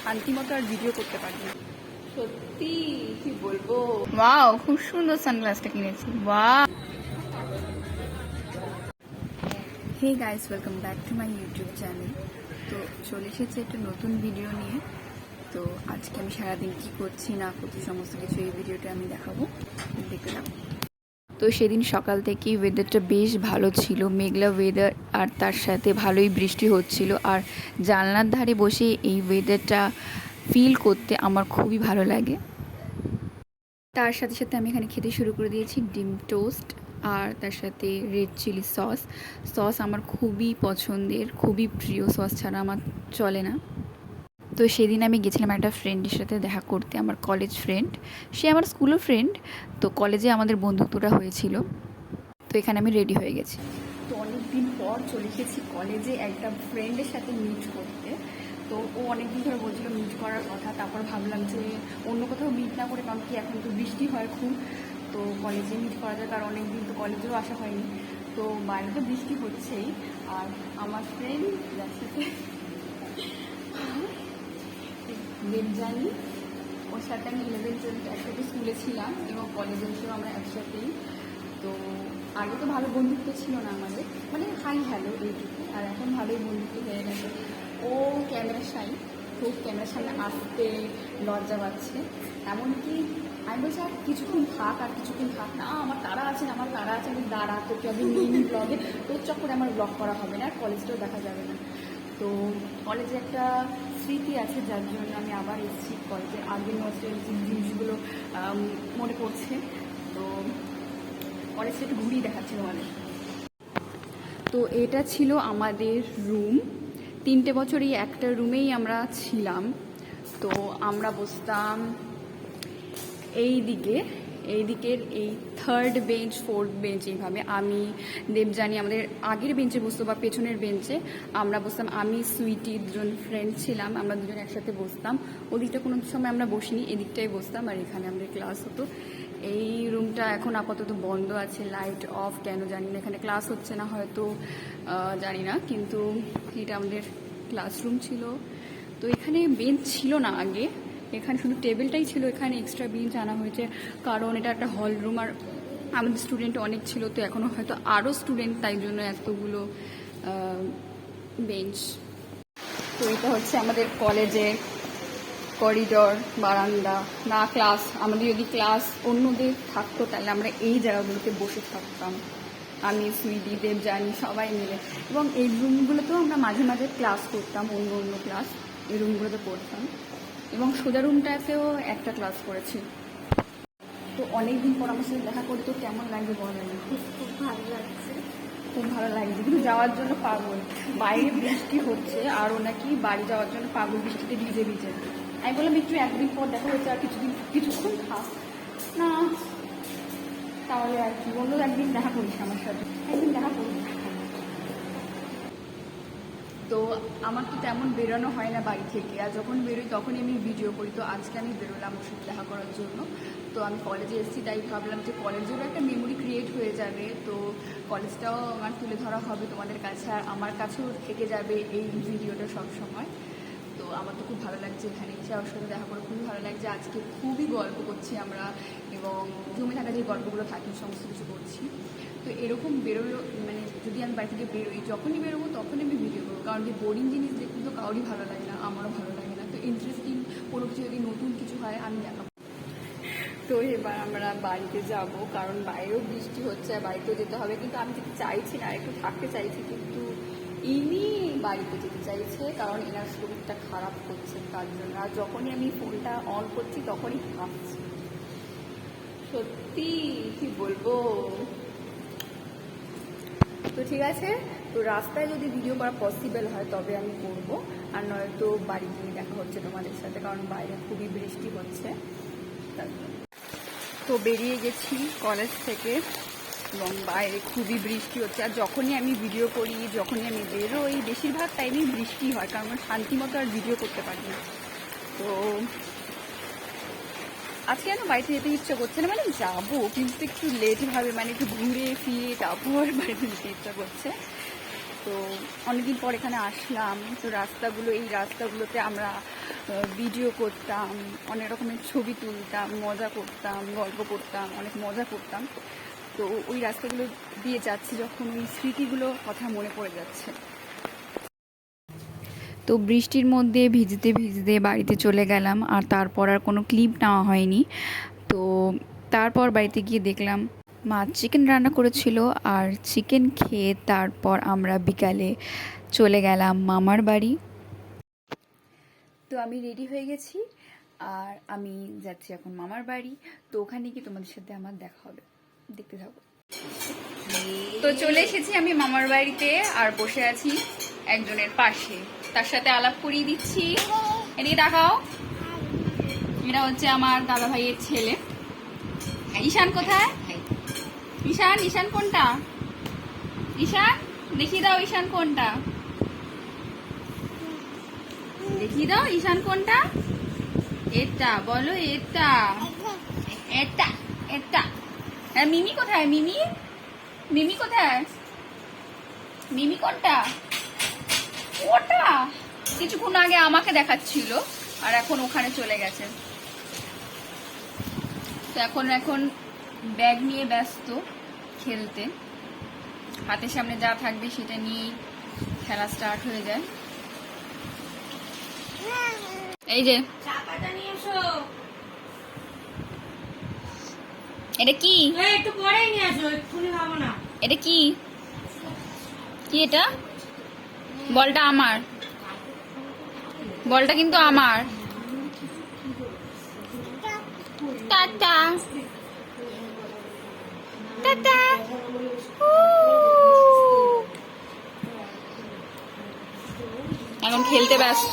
শান্তি মতো আর ভিডিও করতে পারবো না। সত্যি কি বলবো, ওয়াও খুব সুন্দর সানগ্লাসটা কিনেছি। Wow. Hey guys, welcome back to my YouTube channel. তো চলে এসেছে একটা নতুন ভিডিও নিয়ে। তো আজকে আমি সারাদিন কি করছি না করছি সমস্ত কিছু এই ভিডিওতে আমি দেখাবো, দেখতে দাও। তো সেদিন সকাল থেকেই ওয়েদারটা বেশ ভালো ছিল, মেঘলা ওয়েদার, আর তার সাথে ভালোই বৃষ্টি হচ্ছিল। আর জানলার ধারে বসে এই ওয়েদারটা ফিল করতে আমার খুবই ভালো লাগে। তার সাথে সাথে আমি এখানে খেতে শুরু করে দিয়েছি ডিম টোস্ট, আর তার সাথে রেড চিলি সস আমার খুবই পছন্দের, খুবই প্রিয়, সস ছাড়া আমার চলে না। তো সেদিন আমি গেছিলাম একটা ফ্রেন্ডের সাথে দেখা করতে, আমার কলেজ ফ্রেন্ড, সে আমার স্কুলের ফ্রেন্ড। তো কলেজে আমাদের বন্ধুত্বটা হয়েছিল। তো এখানে আমি রেডি হয়ে গেছি। তো অনেক দিন পর চলে এসেছি কলেজে একটা ফ্রেন্ডের সাথে মিট করতে। তো ও অনেক দিন ধরে বলছিল মিট করার কথা, তারপর ভাবলাম যে অন্য কোথাও মিট না করে, কারণ কি এখন তো বৃষ্টি হয় খুব, তো কলেজে মিট করা যায়, কারণ অনেক দিন তো কলেজেও আসা হয়নি। তো বাইরে তো বৃষ্টি হচ্ছেই, আর আমার ফ্রেন্ড যাচ্ছে দেবজানি, ওর সাথে আমি 11-12 একসাথে স্কুলে ছিলাম এবং কলেজে এসেও আমরা একসাথেই। তো আগে তো ভালো বন্ধুত্ব ছিল না আমাদের, মানে হাই হ্যালো এইটুকু, আর এখন ভালোই বন্ধুত্ব হয়ে গেছে। ও ক্যামেরার সাই, খুব ক্যামেরার সামনে আসতে লজ্জা পাচ্ছে, এমনকি আমি বলছি আর কিছুক্ষণ থাক, আর কিছুক্ষণ থাক না, আমার তারা আছে আমি দাঁড়া, তোকে আমি মিনি ব্লগে, তোর চক্করে আমার ব্লগ করা হবে না, আর কলেজটাও দেখা যাবে না। তো কলেজে একটা স্মৃতি আছে যার জন্য আমি আবার এসেছি কলেজে, আগের নস্টালজিক জিনিসগুলো মনে পড়ছে। তো কলেজটা একটু ঘুরিয়ে দেখাচ্ছিল মানে। তো এটা ছিল আমাদের রুম, 3টে বছর এই একটা রুমেই আমরা ছিলাম। তো আমরা বসতাম এইদিকের এই 3rd বেঞ্চ 4th বেঞ্চ, এইভাবে আমি দেবজানি আমাদের আগের বেঞ্চে বসতো বা পেছনের বেঞ্চে আমরা বসতাম, আমি সুইটি দুজন ফ্রেন্ড ছিলাম, আমরা দুজন একসাথে বসতাম। ওদিকটা কোনো সময় আমরা বসিনি, এদিকটাই বসতাম, আর এখানে আমাদের ক্লাস হতো। এই রুমটা এখন আপাতত বন্ধ আছে, লাইট অফ, কেন জানি না, এখানে ক্লাস হচ্ছে না হয়তো, জানি না, কিন্তু এটা আমাদের ক্লাসরুম ছিল। তো এখানে বেঞ্চ ছিল না আগে, এখানে শুধু টেবিলটাই ছিল, এখানে এক্সট্রা বেঞ্চ আনা হয়েছে কারণ এটা একটা হল রুম, আর আমাদের স্টুডেন্ট অনেক ছিল, তো এখনও হয়তো আরও স্টুডেন্ট, তাই জন্য এতগুলো বেঞ্চ। তো এটা হচ্ছে আমাদের কলেজের করিডর, বারান্দা, না ক্লাস, আমাদের যদি ক্লাস অন্যদের থাকতো তাহলে আমরা এই জায়গাগুলোতে বসে থাকতাম, আমি সুইটি দেবজানি সবাই মিলে। এবং এই রুমগুলোতেও আমরা মাঝে মাঝে ক্লাস করতাম, অন্য ক্লাস এই রুমগুলোতে পড়তাম, এবং সোজা রুমটাতেও একটা ক্লাস করেছি। তো অনেক দিন পর আমার সাথে দেখা করি, তো কেমন লাগছে বলেন? খুব ভালো লাগছে, খুব ভালো লাগছে, কিন্তু যাওয়ার জন্য পাগল, বাইরে বৃষ্টি হচ্ছে, আর ও নাকি বাড়ি যাওয়ার জন্য পাগল, বৃষ্টিতে ভিজে ভিজে। আমি বললাম একটু একদিন পর দেখা হয়েছে, আর কিছুক্ষণ থাক না, তাহলে আর কি, অন্য একদিন দেখা করিস আমার সাথে, একদিন দেখা করিস। তো আমার তো তেমন বেরোনো হয় না বাড়ি থেকে, আর যখন বেরোই তখনই আমি ভিডিও করি। তো আজকে আমি বেরোলাম ওর সাথে দেখা করার জন্য। তো আমি কলেজে এসেছি, তাই ভাবলাম যে কলেজেরও একটা মেমোরি ক্রিয়েট হয়ে যাবে, তো কলেজটাও আমার তুলে ধরা হবে তোমাদের কাছে, আর আমার কাছেও থেকে যাবে এই ভিডিওটা সব সময়। তো আমার তো খুব ভালো লাগছে এখানে এসে, ওর সাথে দেখা করে খুবই ভালো লাগছে। আজকে খুবই গল্প করছি আমরা, এবং জমে থাকা যে গল্পগুলো থাকে সমস্ত কিছু করছি। তো এরকম বেরোলো, মানে যদি আমি বাড়ি থেকে বেরোই, যখনই বেরোবো তখনই আমি ভিডিও করবো, কারণ যে বোরিং জিনিস দেখতে তো কারোরই ভালো লাগে না, আমারও ভালো লাগে না। তো ইন্টারেস্টিং কোনো কিছু যদি নতুন কিছু হয় আমি দেখাবো। তো এবার আমরা বাড়িতে যাব, কারণ বাইরেও বৃষ্টি হচ্ছে, আর বাড়িতেও যেতে হবে, কিন্তু আমি যেতে চাইছি না, একটু থাকতে চাইছি, কিন্তু ইনি বাড়িতে যেতে চাইছে, কারণ এনার শরীরটা খারাপ করছে তার জন্য। আর যখনই আমি ফোনটা অন করছি তখনই কাঁপছি, সত্যি কি বলবো। তো ঠিক আছে, তো রাস্তায় যদি ভিডিও করা পসিবল হয় তবে আমি করবো, আর নয়তো বাড়ি গিয়ে দেখা হচ্ছে তোমাদের সাথে, কারণ বাইরে খুবই বৃষ্টি হচ্ছে। তো বেরিয়ে গেছি কলেজ থেকে, এবং বাইরে খুবই বৃষ্টি হচ্ছে, আর যখনই আমি ভিডিও করি, যখনই আমি বেরোই, বেশিরভাগ টাইমেই বৃষ্টি হয়, কারণ আমার শান্তি মতো আর ভিডিও করতে পারি না। তো আজকে যেন বাড়িতে যেতে ইচ্ছা করছে না, মানে যাবো কিন্তু একটু লেটভাবে, মানে একটু ঘুরে ফিরে তারপর বাড়িতে যেতে ইচ্ছা করছে। তো অনেকদিন পর এখানে আসলাম। তো এই রাস্তাগুলোতে আমরা ভিডিও করতাম, অনেক রকমের ছবি তুলতাম, মজা করতাম, গল্প করতাম, অনেক মজা করতাম। তো ওই রাস্তাগুলো দিয়ে যাচ্ছি যখন ওই স্মৃতিগুলো কথা মনে পড়ে যাচ্ছে। তো বৃষ্টির মধ্যে ভিজতে ভিজতে বাড়িতে চলে গেলাম, আর তারপর আর কোনো ক্লিপ নেওয়া হয়নি। তো তারপর বাড়িতে গিয়ে দেখলাম মা চিকেন রান্না করেছিল, আর চিকেন খেয়ে তারপর আমরা বিকালে চলে গেলাম মামার বাড়ি। তো আমি রেডি হয়ে গেছি, আর আমি যাচ্ছি এখন মামার বাড়ি। তো ওখানে গিয়ে তোমাদের সাথে আমার দেখা হবে, দেখতে থাকো। তো চলে এসেছি আমি মামার বাড়িতে, আর বসে আছি একজনের পাশে, তার সাথে আলাপ করিয়ে দিচ্ছি। এদিকে দেখাও, এটা হচ্ছে আমার দাদা ভাইয়ের ছেলে। ঈশান কোথায়? ঈশান কোনটা? ঈশান দেখিয়ে দাও, ঈশান কোনটা দেখিয়ে দাও, ঈশান কোনটা? এটা বলো, এটা এটা এটা। মিমি কোথায়? মিমি কোথায়? মিমি কোনটা? ওটা কিছুক্ষণ আগে আমাকে দেখাচ্ছিল, আর এখন ওখানে চলে গেছে। তো এখন ব্যাগ নিয়ে ব্যস্ত খেলতে, হাতের সামনে যা থাকবে সেটা নিয়েই খেলা স্টার্ট হয়ে যায়। এই যে এটা কি? একটু পরেই নিয়ে আসো, এক্ষুনি ভাবো না। এটা কি? এটা বলটা আমার, বলটা কিন্তু আমার। Tata tata. এখন খেলতে ব্যস্ত।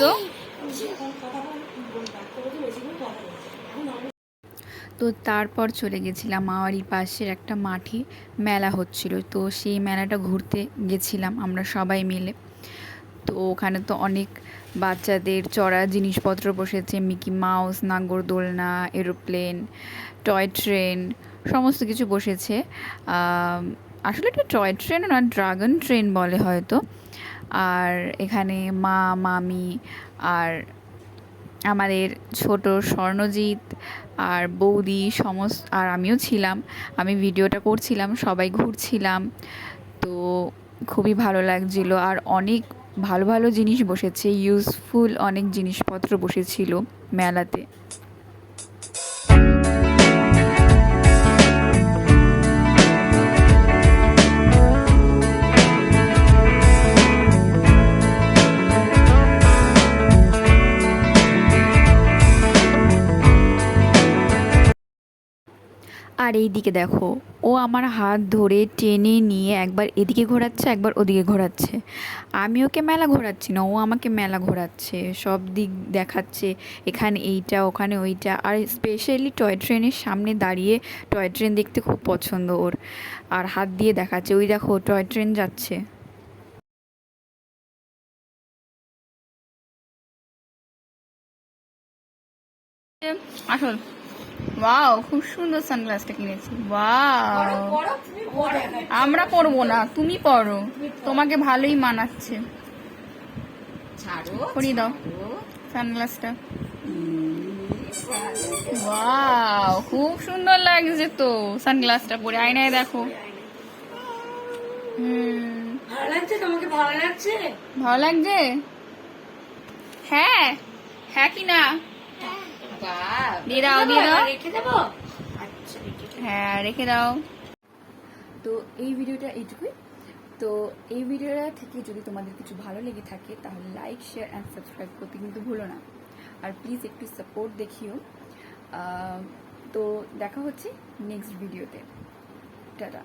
তো তারপর চলে গেছিলাম মামাবাড়ির পাশের একটা মাঠে, মেলা হচ্ছিল। তো সেই মেলাটা ঘুরতে গেছিলাম আমরা সবাই মিলে। তো ওখানে তো অনেক বাচ্চাদের চড়া জিনিসপত্র বসেছে, মিকি মাউস, নাগরদোলনা, এরোপ্লেন, টয় ট্রেন, সমস্ত কিছু বসেছে। আসলে এটা টয় ট্রেন না, ড্রাগন ট্রেন বলে হয়তো। আর এখানে মা, মামি, আর আমাদের ছোট স্বর্ণজিৎ আর বৌদি আর আমিও ছিলাম। আমি ভিডিওটা করছিলাম, সবাই ঘুরছিলাম। তো খুবই ভালো লাগছিল, আর অনেক ভালো ভালো জিনিস বসেছে, ইউজফুল অনেক জিনিসপত্র বসেছিল মেলাতে। আর এই দিকে দেখো, ও আমার হাত ধরে টেনে নিয়ে একবার এদিকে ঘোরাচ্ছে, একবার ওদিকে ঘোরাচ্ছে। আমি ওকে মেলা ঘোরাচ্ছি না, ও আমাকে মেলা ঘোরাচ্ছে, সব দিক দেখাচ্ছে, এখানে এইটা, ওখানে ওইটা। আর স্পেশালি টয় ট্রেনের সামনে দাঁড়িয়ে টয় ট্রেন দেখতে খুব পছন্দ ওর, আর হাত দিয়ে দেখাচ্ছে, ওই দেখো টয় ট্রেন যাচ্ছে। আসল ওয়াও, খুব সুন্দর সানগ্লাসটা কিনেছি। ওয়াও, আমরা পরবো না, তুমি পরো, তোমাকে ভালোই মানাচ্ছে। পরিয়ে দাও সানগ্লাসটা। ওয়াও, খুব সুন্দর লাগছে তো সানগ্লাসটা পরে, আয়নায় দেখো। ভালো লাগছে? তোমাকে ভালো লাগছে? ভালো লাগছে? হ্যাঁ, হ্যাঁ কি না? দিয়ে দাও, দিয়ে দাও। রেখে দেবো? হ্যাঁ, রেখে দাও। তো এই ভিডিওটা এইটুকুই। তো এই ভিডিওটা থেকে যদি তোমাদের কিছু ভালো লেগে থাকে তাহলে লাইক, শেয়ার অ্যান্ড সাবস্ক্রাইব করতে কিন্তু ভুলো না। আর প্লিজ একটু সাপোর্ট দেখিও। তো দেখা হচ্ছে নেক্সট ভিডিওতে। টাটা।